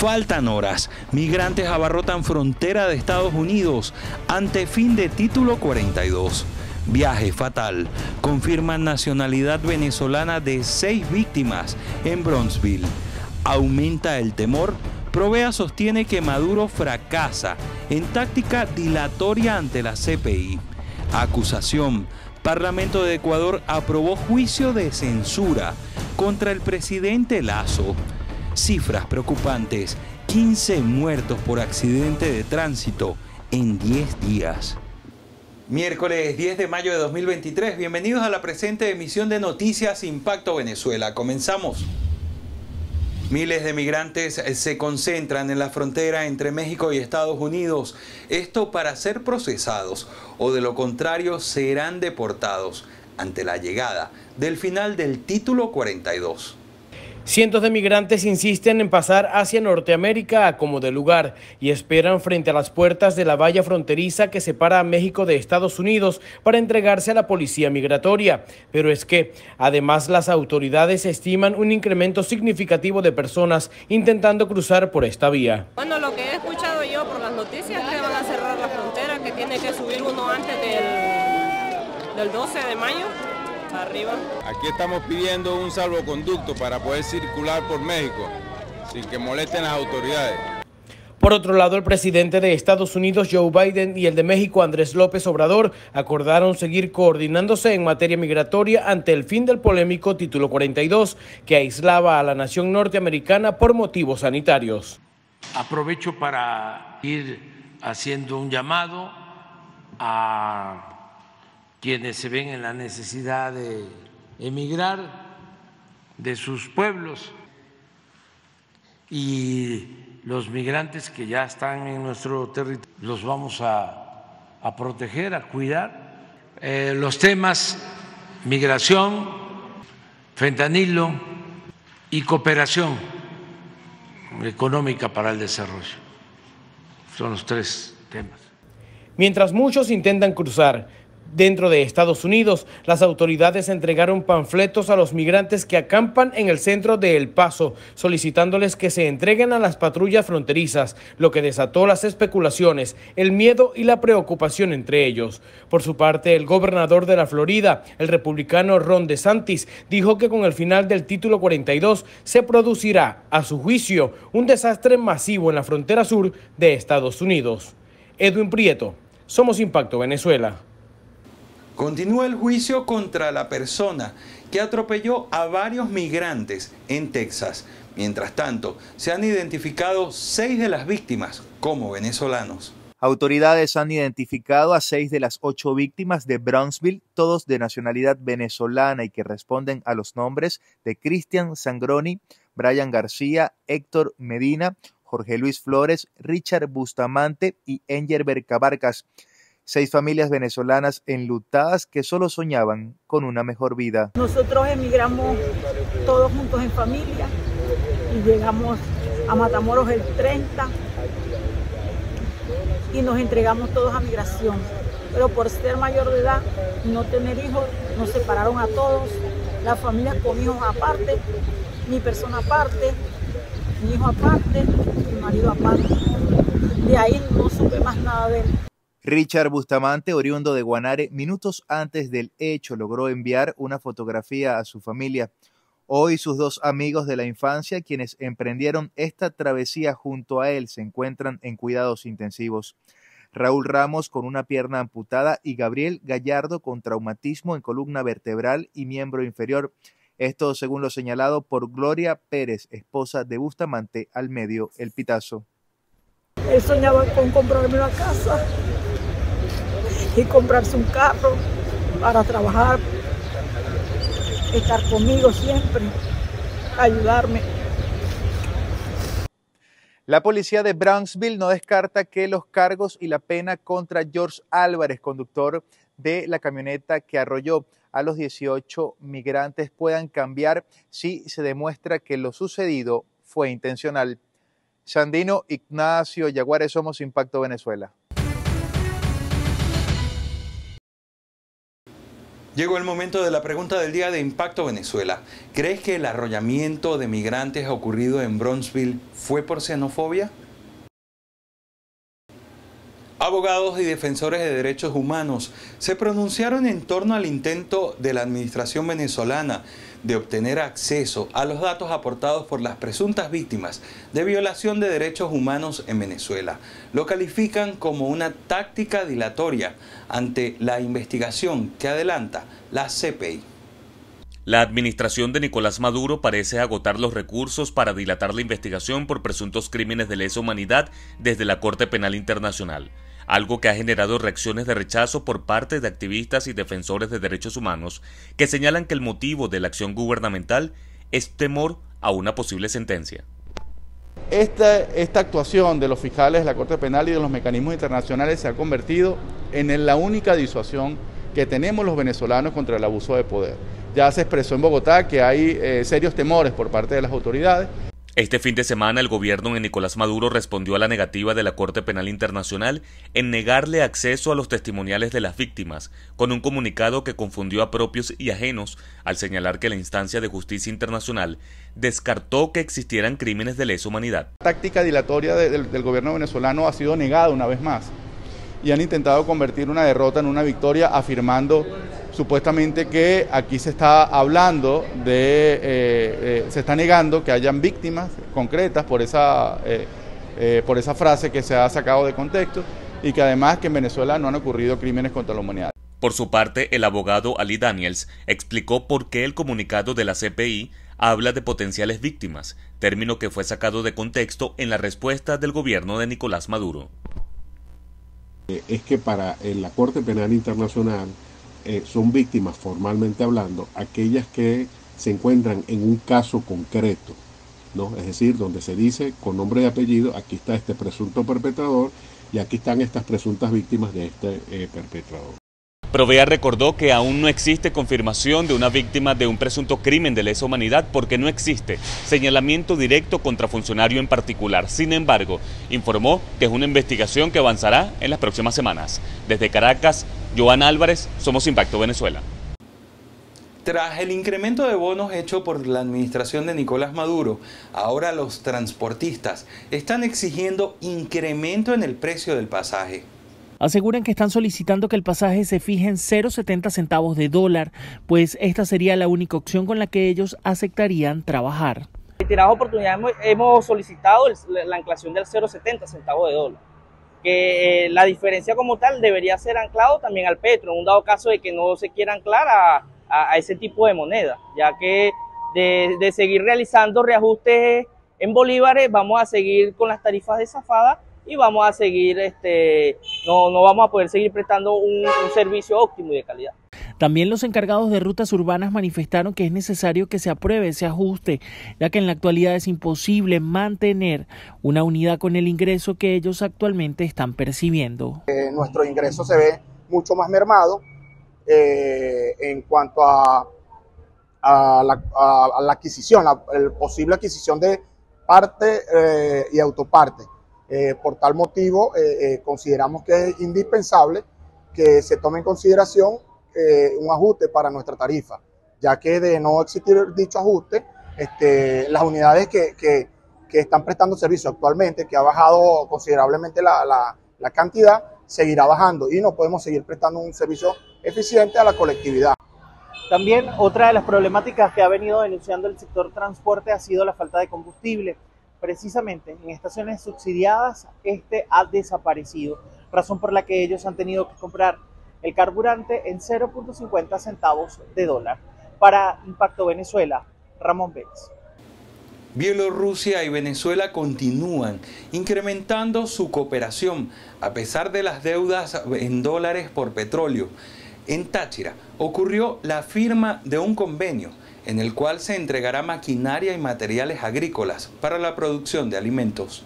Faltan horas. Migrantes abarrotan frontera de Estados Unidos ante fin de título 42. Viaje fatal. Confirman nacionalidad venezolana de 6 víctimas en Brownsville. Aumenta el temor. Provea sostiene que Maduro fracasa en táctica dilatoria ante la CPI. Acusación. Parlamento de Ecuador aprobó juicio de censura contra el presidente Lasso. Cifras preocupantes. 15 muertos por accidente de tránsito en 10 días. Miércoles 10 de mayo de 2023. Bienvenidos a la presente emisión de Noticias Impacto Venezuela. Comenzamos. Miles de migrantes se concentran en la frontera entre México y Estados Unidos. Esto para ser procesados o de lo contrario serán deportados ante la llegada del final del título 42. Cientos de migrantes insisten en pasar hacia Norteamérica a como de lugar y esperan frente a las puertas de la valla fronteriza que separa a México de Estados Unidos para entregarse a la policía migratoria. Pero es que, además, las autoridades estiman un incremento significativo de personas intentando cruzar por esta vía. Bueno, lo que he escuchado yo por las noticias es que van a cerrar la frontera, que tiene que subir uno antes del 12 de mayo. Arriba. Aquí estamos pidiendo un salvoconducto para poder circular por México sin que molesten las autoridades. Por otro lado, el presidente de Estados Unidos, Joe Biden, y el de México, Andrés López Obrador, acordaron seguir coordinándose en materia migratoria ante el fin del polémico Título 42, que aislaba a la nación norteamericana por motivos sanitarios. Aprovecho para ir haciendo un llamado a quienes se ven en la necesidad de emigrar de sus pueblos y los migrantes que ya están en nuestro territorio, los vamos a proteger, a cuidar. Los temas migración, fentanilo y cooperación económica para el desarrollo son los 3 temas. Mientras muchos intentan cruzar dentro de Estados Unidos, las autoridades entregaron panfletos a los migrantes que acampan en el centro de El Paso, solicitándoles que se entreguen a las patrullas fronterizas, lo que desató las especulaciones, el miedo y la preocupación entre ellos. Por su parte, el gobernador de la Florida, el republicano Ron DeSantis, dijo que con el final del título 42 se producirá, a su juicio, un desastre masivo en la frontera sur de Estados Unidos. Edwin Prieto, Somos Impacto Venezuela. Continúa el juicio contra la persona que atropelló a varios migrantes en Texas. Mientras tanto, se han identificado 6 de las víctimas como venezolanos. Autoridades han identificado a 6 de las 8 víctimas de Brownsville, todos de nacionalidad venezolana y que responden a los nombres de Cristian Sangroni, Brian García, Héctor Medina, Jorge Luis Flores, Richard Bustamante y Engelbert Cabarcas. 6 familias venezolanas enlutadas que solo soñaban con una mejor vida. Nosotros emigramos todos juntos en familia y llegamos a Matamoros el 30 y nos entregamos todos a migración. Pero por ser mayor de edad y no tener hijos, nos separaron a todos, las familias con hijos aparte, mi persona aparte, mi hijo aparte, mi marido aparte. De ahí no supe más nada de él. Richard Bustamante, oriundo de Guanare, minutos antes del hecho logró enviar una fotografía a su familia. Hoy sus 2 amigos de la infancia, quienes emprendieron esta travesía junto a él, se encuentran en cuidados intensivos. Raúl Ramos con una pierna amputada y Gabriel Gallardo con traumatismo en columna vertebral y miembro inferior. Esto según lo señalado por Gloria Pérez, esposa de Bustamante, al medio El Pitazo. Él soñaba con comprarme una casa y comprarse un carro para trabajar, estar conmigo siempre, ayudarme. La policía de Brownsville no descarta que los cargos y la pena contra George Álvarez, conductor de la camioneta que arrolló a los 18 migrantes, puedan cambiar si se demuestra que lo sucedido fue intencional. Sandino Ignacio Yaguares, Somos Impacto Venezuela. Llegó el momento de la pregunta del día de Impacto Venezuela. ¿Crees que el arrollamiento de migrantes ocurrido en Bronxville fue por xenofobia? Abogados y defensores de derechos humanos se pronunciaron en torno al intento de la administración venezolana de obtener acceso a los datos aportados por las presuntas víctimas de violación de derechos humanos en Venezuela. Lo califican como una táctica dilatoria ante la investigación que adelanta la CPI. La administración de Nicolás Maduro parece agotar los recursos para dilatar la investigación por presuntos crímenes de lesa humanidad desde la Corte Penal Internacional, algo que ha generado reacciones de rechazo por parte de activistas y defensores de derechos humanos que señalan que el motivo de la acción gubernamental es temor a una posible sentencia. Esta actuación de los fiscales de la Corte Penal y de los mecanismos internacionales se ha convertido en la única disuasión que tenemos los venezolanos contra el abuso de poder. Ya se expresó en Bogotá que hay serios temores por parte de las autoridades. Este fin de semana el gobierno de Nicolás Maduro respondió a la negativa de la Corte Penal Internacional en negarle acceso a los testimoniales de las víctimas, con un comunicado que confundió a propios y ajenos al señalar que la instancia de justicia internacional descartó que existieran crímenes de lesa humanidad. La táctica dilatoria del gobierno venezolano ha sido negada una vez más y han intentado convertir una derrota en una victoria afirmando supuestamente que aquí se está hablando se está negando que hayan víctimas concretas por esa frase que se ha sacado de contexto y que además que en Venezuela no han ocurrido crímenes contra la humanidad. Por su parte, el abogado Ali Daniels explicó por qué el comunicado de la CPI habla de potenciales víctimas, término que fue sacado de contexto en la respuesta del gobierno de Nicolás Maduro. Es que para la Corte Penal Internacional son víctimas, formalmente hablando, aquellas que se encuentran en un caso concreto, ¿no? Es decir, donde se dice con nombre y apellido, aquí está este presunto perpetrador y aquí están estas presuntas víctimas de este perpetrador. Provea recordó que aún no existe confirmación de una víctima de un presunto crimen de lesa humanidad porque no existe señalamiento directo contra funcionario en particular. Sin embargo, informó que es una investigación que avanzará en las próximas semanas. Desde Caracas, Joana Álvarez, Somos Impacto Venezuela. Tras el incremento de bonos hecho por la administración de Nicolás Maduro, ahora los transportistas están exigiendo incremento en el precio del pasaje. Aseguran que están solicitando que el pasaje se fije en 0,70 centavos de dólar, pues esta sería la única opción con la que ellos aceptarían trabajar. En reiteradas oportunidades hemos solicitado la anclación del 0,70 centavos de dólar, que la diferencia como tal debería ser anclado también al petro, en un dado caso de que no se quiera anclar a ese tipo de moneda, ya que de seguir realizando reajustes en bolívares vamos a seguir con las tarifas desafadas y vamos a seguir, no vamos a poder seguir prestando un servicio óptimo y de calidad. También los encargados de rutas urbanas manifestaron que es necesario que se apruebe ese ajuste, ya que en la actualidad es imposible mantener una unidad con el ingreso que ellos actualmente están percibiendo. Nuestro ingreso se ve mucho más mermado en cuanto a la adquisición, la posible adquisición de parte y autoparte. Por tal motivo, consideramos que es indispensable que se tome en consideración un ajuste para nuestra tarifa, ya que de no existir dicho ajuste, las unidades que están prestando servicio actualmente, que ha bajado considerablemente la cantidad, seguirá bajando y no podemos seguir prestando un servicio eficiente a la colectividad. También otra de las problemáticas que ha venido denunciando el sector transporte ha sido la falta de combustible. Precisamente en estaciones subsidiadas ha desaparecido, razón por la que ellos han tenido que comprar el carburante en 0.50 centavos de dólar. Para Impacto Venezuela, Ramón Vélez. Bielorrusia y Venezuela continúan incrementando su cooperación a pesar de las deudas en dólares por petróleo. En Táchira ocurrió la firma de un convenio en el cual se entregará maquinaria y materiales agrícolas para la producción de alimentos.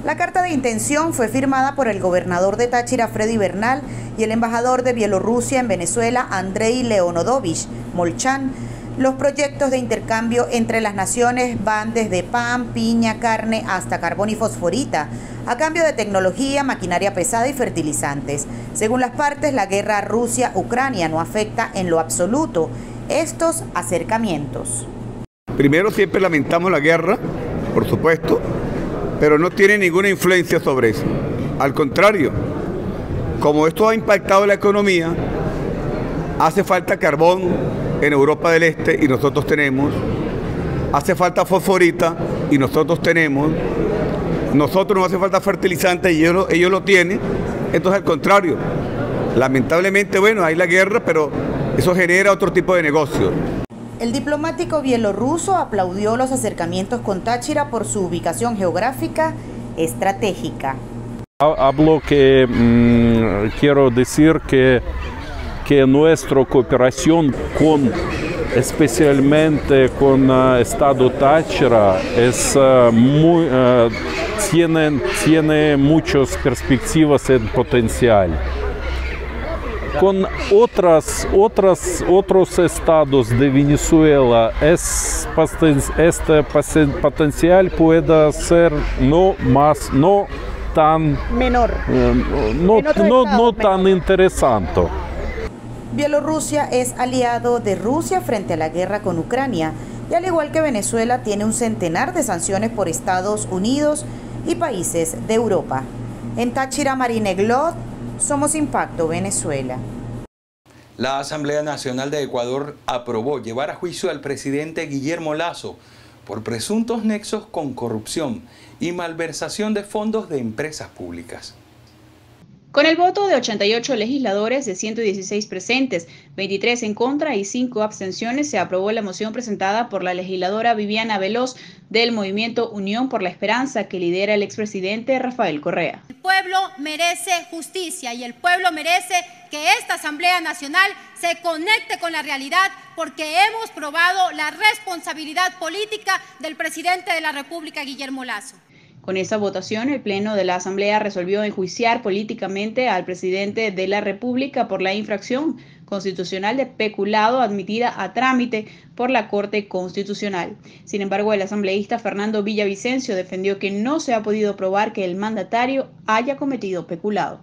La carta de intención fue firmada por el gobernador de Táchira, Freddy Bernal, y el embajador de Bielorrusia en Venezuela, Andrei Leonodovich Molchan. Los proyectos de intercambio entre las naciones van desde pan, piña, carne hasta carbón y fosforita. a cambio de tecnología, maquinaria pesada y fertilizantes. Según las partes, la guerra Rusia-Ucrania no afecta en lo absoluto estos acercamientos. Primero, siempre lamentamos la guerra, por supuesto, pero no tiene ninguna influencia sobre eso. Al contrario, como esto ha impactado la economía, hace falta carbón en Europa del Este y nosotros tenemos, hace falta fosforita y nosotros tenemos, nosotros nos hace falta fertilizante y ellos lo tienen. Entonces, al contrario, lamentablemente, bueno, hay la guerra, pero eso genera otro tipo de negocio. El diplomático bielorruso aplaudió los acercamientos con Táchira por su ubicación geográfica estratégica. Hablo que quiero decir que nuestra cooperación especialmente con Estado Táchira tiene muchas perspectivas en potencial. Con otros estados de Venezuela, este potencial puede ser no tan menor, no tan interesante. Bielorrusia es aliado de Rusia frente a la guerra con Ucrania y al igual que Venezuela tiene un centenar de sanciones por Estados Unidos y países de Europa. En Táchira, Marine Glot, Somos Impacto Venezuela. La Asamblea Nacional de Ecuador aprobó llevar a juicio al presidente Guillermo Lasso por presuntos nexos con corrupción y malversación de fondos de empresas públicas. Con el voto de 88 legisladores de 116 presentes, 23 en contra y 5 abstenciones, se aprobó la moción presentada por la legisladora Viviana Veloz del movimiento Unión por la Esperanza, que lidera el expresidente Rafael Correa. El pueblo merece justicia y el pueblo merece que esta Asamblea Nacional se conecte con la realidad, porque hemos probado la responsabilidad política del presidente de la República, Guillermo Lasso. Con esa votación, el Pleno de la Asamblea resolvió enjuiciar políticamente al presidente de la República por la infracción constitucional de peculado admitida a trámite por la Corte Constitucional. Sin embargo, el asambleísta Fernando Villavicencio defendió que no se ha podido probar que el mandatario haya cometido peculado.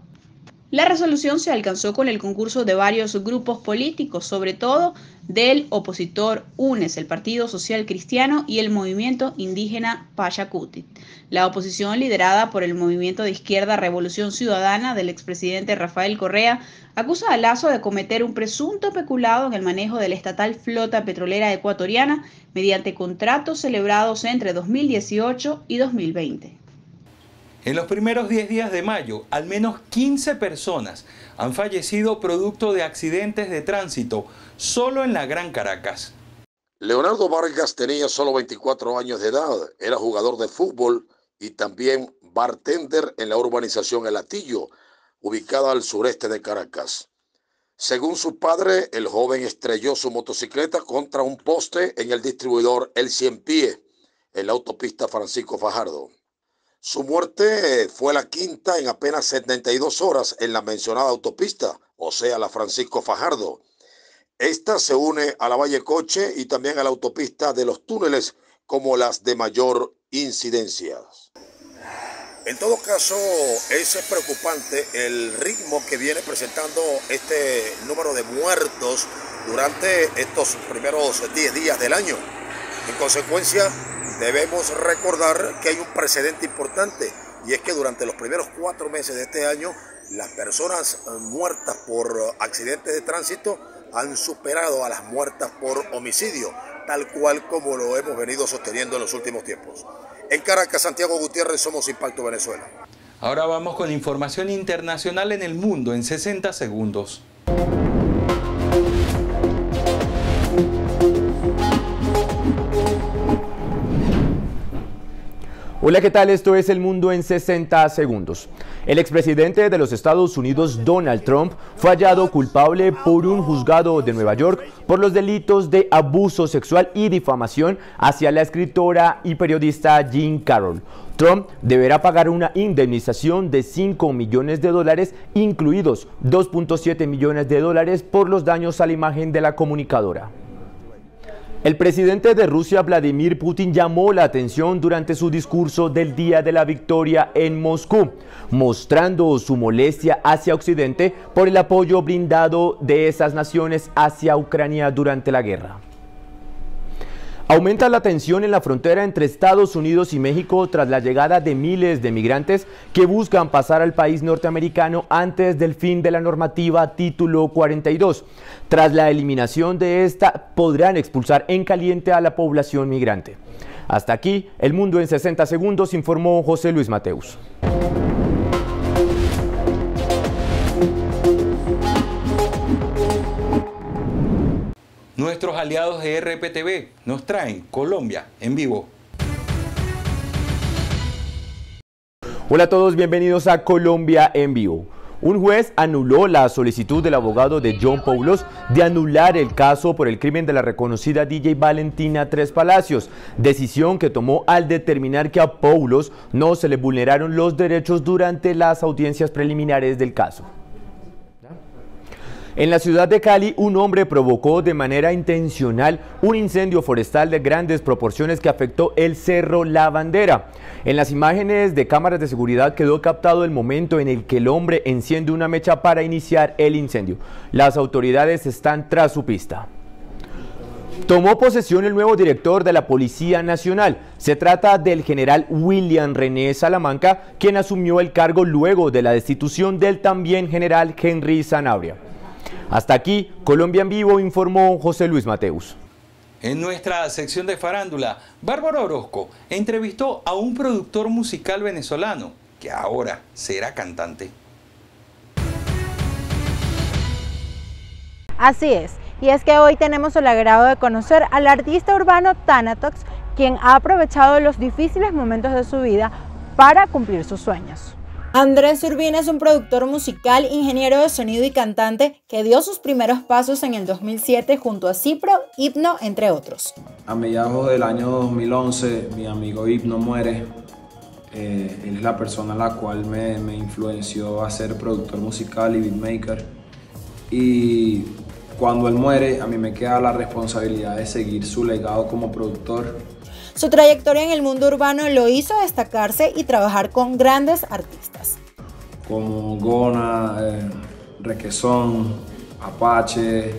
La resolución se alcanzó con el concurso de varios grupos políticos, sobre todo del opositor UNES, el Partido Social Cristiano y el movimiento indígena Pachacuti. La oposición, liderada por el movimiento de izquierda Revolución Ciudadana del expresidente Rafael Correa, acusa a Lasso de cometer un presunto peculado en el manejo de la estatal flota petrolera ecuatoriana mediante contratos celebrados entre 2018 y 2020. En los primeros 10 días de mayo, al menos 15 personas han fallecido producto de accidentes de tránsito solo en la Gran Caracas. Leonardo Vargas tenía solo 24 años de edad, era jugador de fútbol y también bartender en la urbanización El Hatillo, ubicada al sureste de Caracas. Según su padre, el joven estrelló su motocicleta contra un poste en el distribuidor El Cienpie, en la autopista Francisco Fajardo. Su muerte fue la quinta en apenas 72 horas en la mencionada autopista, o sea, la Francisco Fajardo. Esta se une a la Valle Coche y también a la autopista de los túneles como las de mayor incidencia. En todo caso, es preocupante el ritmo que viene presentando este número de muertos durante estos primeros 10 días del año. En consecuencia, debemos recordar que hay un precedente importante, y es que durante los primeros 4 meses de este año, las personas muertas por accidentes de tránsito han superado a las muertas por homicidio, tal cual como lo hemos venido sosteniendo en los últimos tiempos. En Caracas, Santiago Gutiérrez, Somos Impacto Venezuela. Ahora vamos con información internacional en el mundo en 60 segundos. Hola, ¿qué tal? Esto es El Mundo en 60 segundos. El expresidente de los Estados Unidos, Donald Trump, fue hallado culpable por un juzgado de Nueva York por los delitos de abuso sexual y difamación hacia la escritora y periodista Jean Carroll. Trump deberá pagar una indemnización de $5 millones, incluidos $2.7 millones por los daños a la imagen de la comunicadora. El presidente de Rusia, Vladimir Putin, llamó la atención durante su discurso del Día de la Victoria en Moscú, mostrando su molestia hacia Occidente por el apoyo brindado de esas naciones hacia Ucrania durante la guerra. Aumenta la tensión en la frontera entre Estados Unidos y México tras la llegada de miles de migrantes que buscan pasar al país norteamericano antes del fin de la normativa Título 42. Tras la eliminación de esta, podrán expulsar en caliente a la población migrante. Hasta aquí, El Mundo en 60 segundos, informó José Luis Mateus. Nuestros aliados de RPTV nos traen Colombia en vivo. Hola a todos, bienvenidos a Colombia en vivo. Un juez anuló la solicitud del abogado de John Poulos de anular el caso por el crimen de la reconocida DJ Valentina Tres Palacios, decisión que tomó al determinar que a Poulos no se le vulneraron los derechos durante las audiencias preliminares del caso. En la ciudad de Cali, un hombre provocó de manera intencional un incendio forestal de grandes proporciones que afectó el Cerro La Bandera. En las imágenes de cámaras de seguridad quedó captado el momento en el que el hombre enciende una mecha para iniciar el incendio. Las autoridades están tras su pista. Tomó posesión el nuevo director de la Policía Nacional. Se trata del general William René Salamanca, quien asumió el cargo luego de la destitución del también general Henry Sanabria. Hasta aquí, Colombia en vivo, informó José Luis Mateus. En nuestra sección de farándula, Bárbara Orozco entrevistó a un productor musical venezolano que ahora será cantante. Así es, y es que hoy tenemos el agrado de conocer al artista urbano Thanatos, quien ha aprovechado los difíciles momentos de su vida para cumplir sus sueños. Andrés Urbina es un productor musical, ingeniero de sonido y cantante que dio sus primeros pasos en el 2007 junto a Cipro, Hipno, entre otros. A mediados del año 2011 mi amigo Hipno muere. Él es la persona a la cual me influenció a ser productor musical y beatmaker. Y cuando él muere, a mí me queda la responsabilidad de seguir su legado como productor. Su trayectoria en el mundo urbano lo hizo destacarse y trabajar con grandes artistas. Como Gona, Requesón, Apache,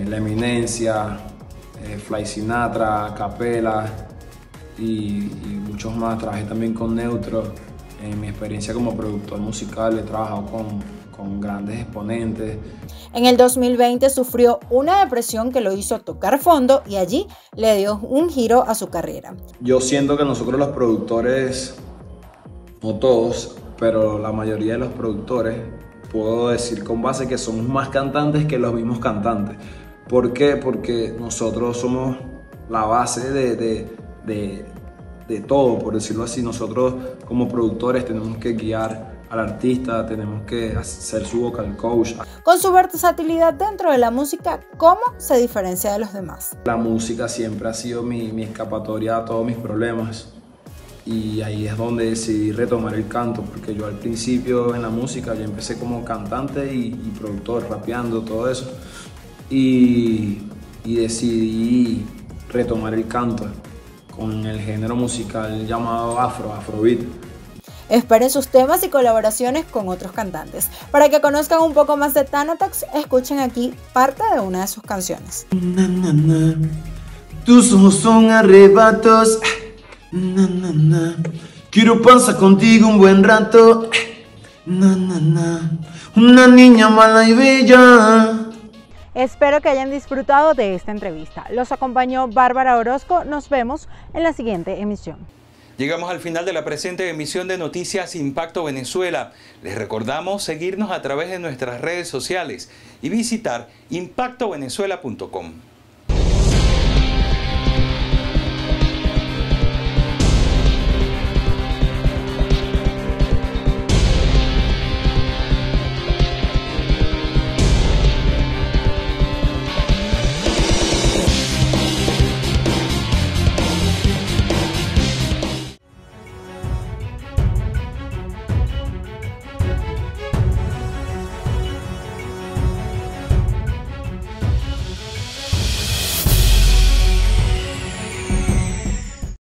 La Eminencia, Fly Sinatra, Capela y muchos más. Trabajé también con Neutro. En mi experiencia como productor musical he trabajado con grandes exponentes. En el 2020 sufrió una depresión que lo hizo tocar fondo y allí le dio un giro a su carrera. Yo siento que nosotros los productores, no todos, pero la mayoría de los productores, puedo decir con base que somos más cantantes que los mismos cantantes. ¿Por qué? Porque nosotros somos la base de todo, por decirlo así. Nosotros como productores tenemos que guiar al artista, tenemos que ser su vocal coach. Con su versatilidad dentro de la música, ¿cómo se diferencia de los demás? La música siempre ha sido mi escapatoria a todos mis problemas y ahí es donde decidí retomar el canto, porque yo al principio en la música yo empecé como cantante y productor, rapeando, todo eso, y decidí retomar el canto con el género musical llamado afrobeat. Esperen sus temas y colaboraciones con otros cantantes. Para que conozcan un poco más de Thanatos, escuchen aquí parte de una de sus canciones. Na, na, na. Tus ojos son arrebatos. Na, na, na. Quiero pasar contigo un buen rato. Na, na, na. Una niña mala y bella. Espero que hayan disfrutado de esta entrevista. Los acompañó Bárbara Orozco. Nos vemos en la siguiente emisión. Llegamos al final de la presente emisión de Noticias Impacto Venezuela. Les recordamos seguirnos a través de nuestras redes sociales y visitar impactovenezuela.com.